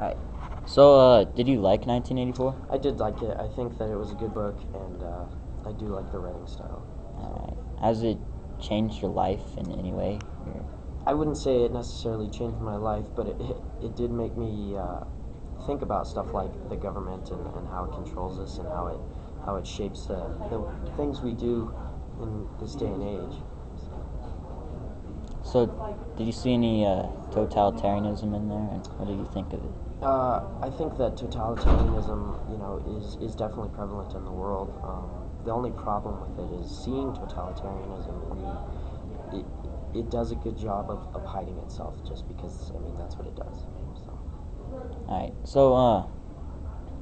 Alright. So, did you like 1984? I did like it. I think that it was a good book, and I do like the writing style. Alright. Has it changed your life in any way? I wouldn't say it necessarily changed my life, but it did make me think about stuff like the government and how it controls us and how it shapes the things we do in this day and age. So, did you see any totalitarianism in there, and what did you think of it? I think that totalitarianism, is definitely prevalent in the world. The only problem with it is seeing totalitarianism. It does a good job of hiding itself, just because that's what it does. So. Alright. So,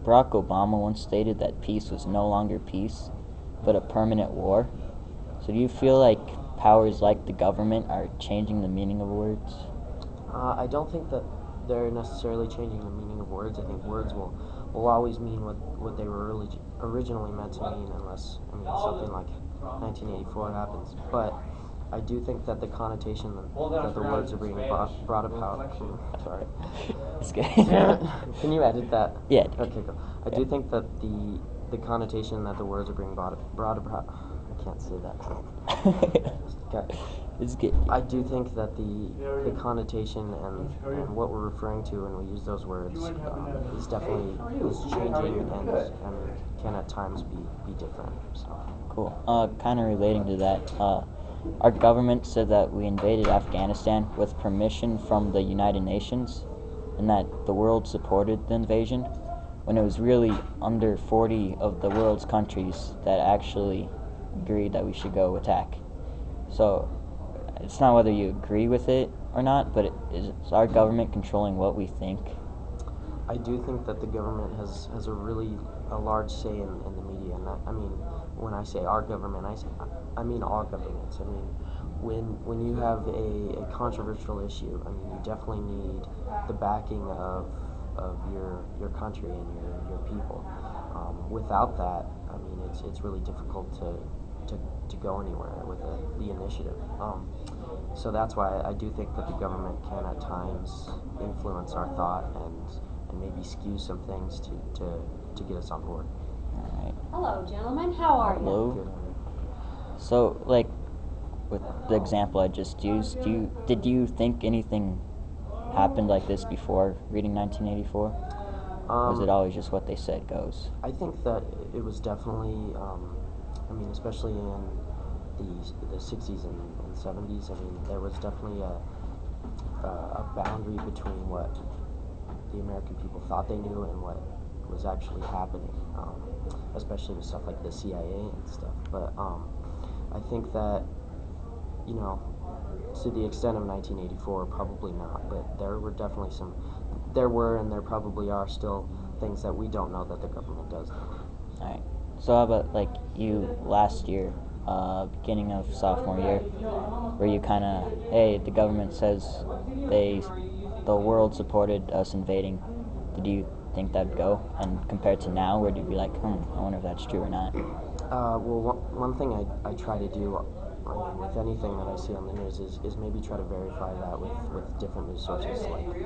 Barack Obama once stated that peace was no longer peace, but a permanent war. So, do you feel like powers like the government are changing the meaning of words? I don't think that they're necessarily changing the meaning of words. I think words will always mean what they were originally meant to mean, unless something like 1984 happens. But I do think that the connotation that the words are being brought about. Sorry. It's good. Can you edit that? Yeah. Okay, go. I do think that the connotation that the words are being brought about. I can't say that. Okay. It's good. I do think that the connotation and what we're referring to when we use those words is definitely changing and can at times be different. So. Cool. Kind of relating to that, our government said that we invaded Afghanistan with permission from the United Nations, and that the world supported the invasion, when it was really under 40 of the world's countries that actually agreed that we should go attack. So, it's not whether you agree with it or not, but is our government controlling what we think? I do think that the government has a large say in the media, and when I say our government, I mean all governments. When you have a controversial issue, you definitely need the backing of your country and your people. Without that, it's really difficult to go anywhere with the initiative. So that's why I do think that the government can at times influence our thought and maybe skew some things to get us on board. All right. Hello, gentlemen. How are you? Hello. So, like, with the example I just used, did you think anything happened like this before reading 1984? Or was it always just what they said goes? I think that it was definitely, especially in the 60s and 70s, there was definitely a boundary between what the American people thought they knew and what was actually happening, especially with stuff like the CIA and stuff. But I think that, to the extent of 1984, probably not, but there were definitely and there probably are still things that we don't know that the government does know. Alright. So how about, like, you last year, beginning of sophomore year, where you kind of, hey, the government says the world supported us invading, did you think that'd go? And compared to now, where you'd be like, I wonder if that's true or not? Well, one thing I try to do, with anything that I see on the news is maybe try to verify that with different news sources, like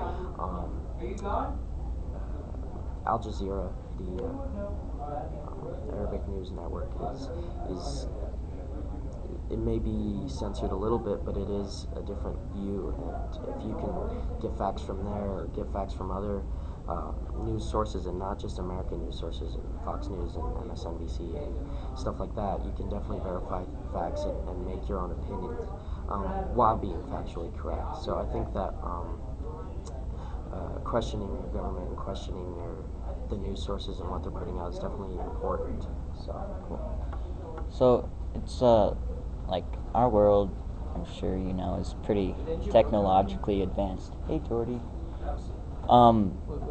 Al Jazeera, the Arabic news network, is it may be censored a little bit, but it is a different view, and if you can get facts from there or get facts from other news sources and not just American news sources and Fox News and MSNBC and stuff like that, you can definitely verify facts and make your own opinions while being factually correct. So I think that questioning your government and questioning the news sources and what they're putting out is definitely important. So cool. So it's like our world, I'm sure you know, is pretty technologically advanced. Hey, Jordy.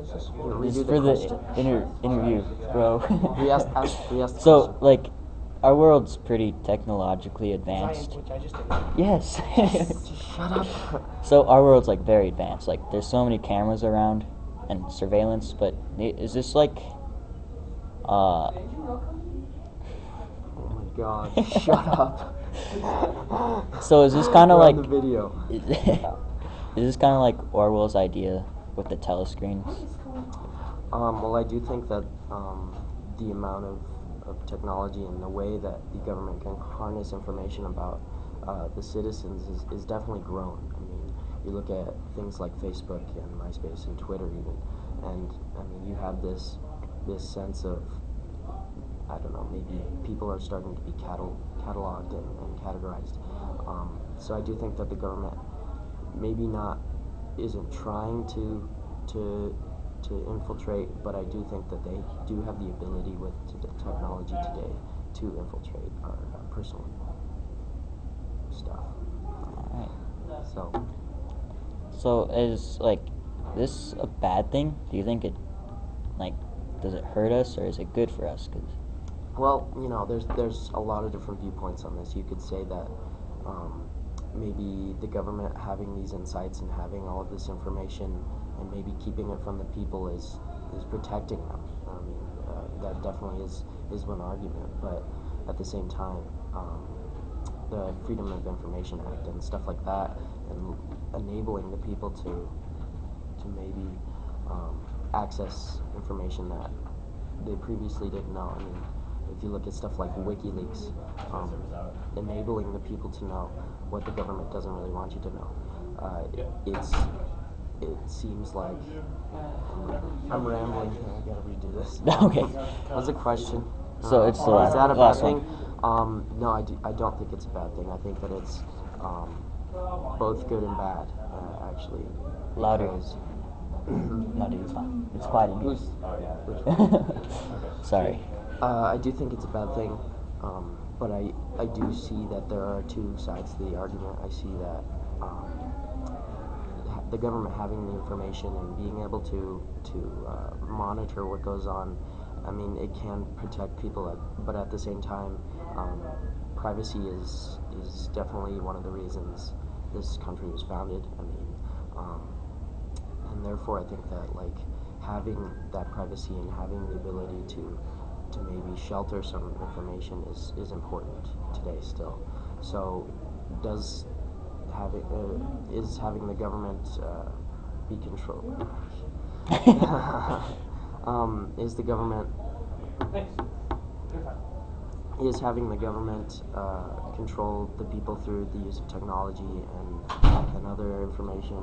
This is for the interview, bro. we asked so, like, our world's pretty technologically advanced. Which I just did. Yes. Shut up. So our world's like very advanced. Like, there's so many cameras around and surveillance. But is this like, Oh my God! Shut up. So is this kind of We're like on the video? Is this kind of like Orwell's idea with the telescreens? Well, I do think that the amount of technology and the way that the government can harness information about the citizens is definitely grown. I mean, you look at things like Facebook and MySpace and Twitter even, and I mean, you have this sense of, I don't know, maybe people are starting to be cataloged and categorized. So I do think that the government maybe not isn't trying to infiltrate, but I do think that they do have the ability with the technology today to infiltrate our personal stuff. All So right. So is like this a bad thing? Do you think it like does it hurt us or is it good for us? 'Cause well, you know, there's a lot of different viewpoints on this. You could say that maybe the government having these insights and having all of this information and maybe keeping it from the people is protecting them. I mean, that definitely is one argument. But at the same time, the Freedom of Information Act and stuff like that, and enabling the people to maybe access information that they previously didn't know. I mean, if you look at stuff like WikiLeaks, enabling the people to know what the government doesn't really want you to know. It seems like I'm rambling here. I gotta redo this. Okay. What's the question? So it's the Is that a bad last thing? one. No, I don't think it's a bad thing. I think that it's both good and bad, actually. Louder. because- No, dude, it's fine. It's quiet in here. Who's- Sorry. I do think it's a bad thing, but I do see that there are two sides to the argument. I see that the government having the information and being able to monitor what goes on, I mean, it can protect people, but at the same time, privacy is definitely one of the reasons this country was founded. I mean, and therefore I think that like having that privacy and having the ability to maybe shelter some information is important today still. So does having the government be controlled? Is the government is having the government control the people through the use of technology and other information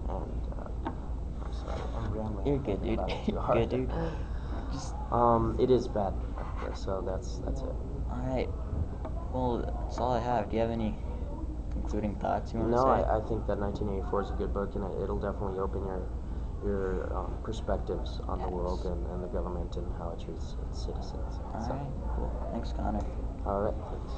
I'm sorry, I'm rambling. You're good, dude. about it too You're hard. good, dude. Just It is bad. So that's it. all right. Well, that's all I have. Do you have any concluding thoughts you want to No, say? I think that 1984 is a good book, and it'll definitely open your perspectives on the world and the government and how it treats its citizens. All So, right. Cool. Thanks, Connor. all right, thanks.